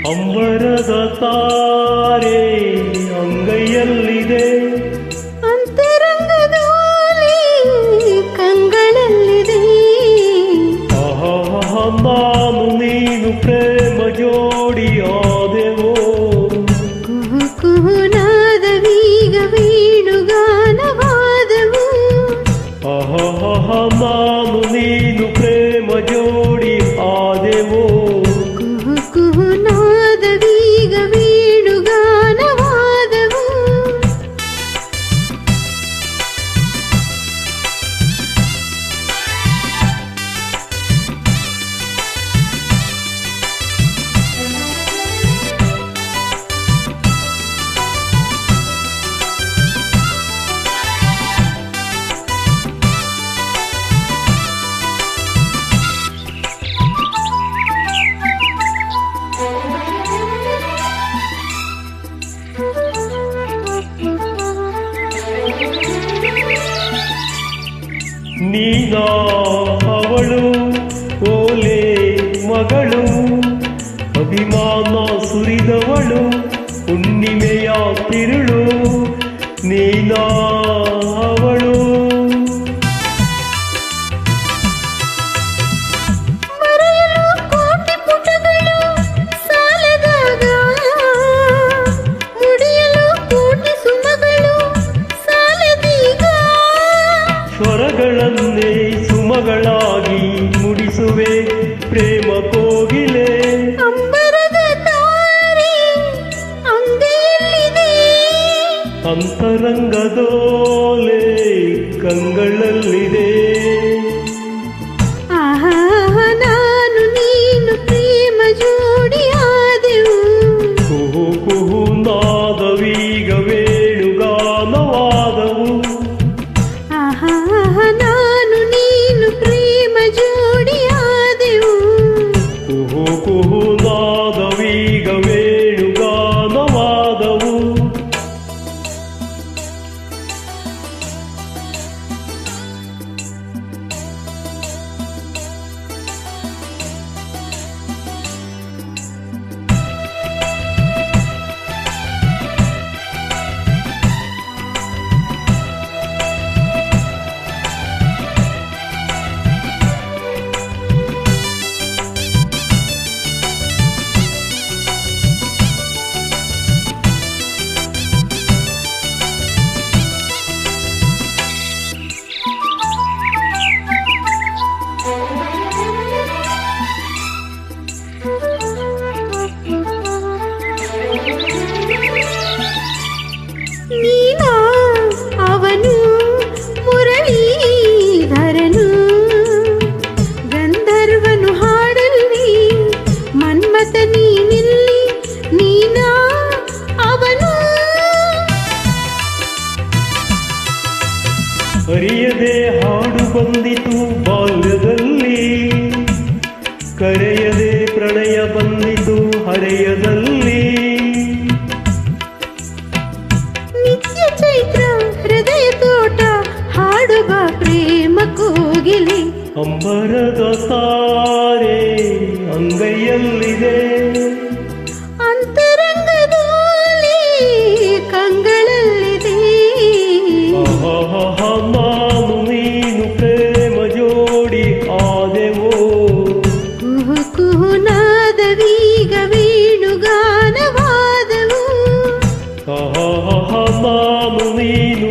ಅಂಬರದ ತಾರೆ ಅಂಗೈಯಲ್ಲಿದೆ, ಅಂತರಂಗದೋಲಿ ಕಂಗಳಲ್ಲಿದೆ. ನಾನು ನೀನು ಪ್ರೇಮ ಜೋಡಿಯಾದೆವೋ, ಕುಹು ಕುಹುನಾದವೀಗ ವೇಣುಗಾನವಾದವು. ನಾನು ನೀನು ಪ್ರೇಮ ಜೋಡಿ ಆದೆವೋ, ಕುಹು ಕುಹುನಾದವೀಗ ವೇಣುಗಾನವಾದವು. ನೀನಾ ಅವಳು ಓಲೆ ಮಗಳು, ಅಭಿಮಾನ ಸುರಿದವಳು ಹುಣ್ಣಿಮೆಯ ತಿರುಳು. ನೀನಾ ಅವಳು ಮರೆಯಲು ಕೋಟಿ ಪುಟಗಳು ಸಾಲದಾಗ, ಮುಡಿಯಲು ಕೋಟಿ ಸುಮಗಳು ಸಾಲದೀಗ. ಸ್ವರಗಳನ್ನೇ ಸುಮಗಳಾಗಿ ಮುಡಿಸುವೆ ಪ್ರೇಮ ಕೋಗಿಲೆ, ಅಂಬರದ ತಾರೆ ಅಂಗೈಯಲ್ಲಿದೆ. ಅಂತರಂಗದೋಲೆ ಕಂಗಳಲ್ಲಿದೆ. ಆಹಾ ನಾನು ನೀನು ಪ್ರೇಮ ಜೋಡಿಯಾದೆವು. ಕುಹು ಕುಹು ನಾದವೀಗ ವೇಣುಗಾನವಾದವು. ಆಹಾ ನಾನು ನೀನು ಪ್ರೇಮ ಜೋಡಿಯಾದೆವು. ಕುಹು ಕುಹು ನಾದವೀಗ ವೇಣುಗಾನವಾದವು. ನೀನಾ ಅವನು ಮುರಳೀಧರನು, ಗಂಧರ್ವನು ಹಾಡಲ್ಲಿ ಮನ್ಮಥ ನೀನಿಲ್ಲಿ. ನೀನಾ ಅವನು ಅರಿಯದೆ ಹಾಡು ಬಂದಿತು ಬಾಲ್ಯದಲ್ಲಿ, ಕರೆಯದೆ ಪ್ರಣಯ ಬಂದಿತು ಹರೆಯದಲ್ಲಿ. ನಿತ್ಯ ಚೈತ್ರ ಹೃದಯ ತೋಟ ಹಾಡುವ ಪ್ರೇಮ ಕೋಗಿಲೆ. ಅಂಬರದ ತಾರೆ ಅಂಗೈಯಲ್ಲಿದೆ, ಅಂತರಂಗದೋಲಿ ಕಂಗಳಲ್ಲಿದೆ. ನಾನು ನೀನು ಪ್ರೇಮ ಜೋಡಿ ಆದೆವೋ, ಕುಹು ಕುಹುನಾದವೀಗ ವೇಣುಗಾನವಾದವು. ನಾನು ನೀನು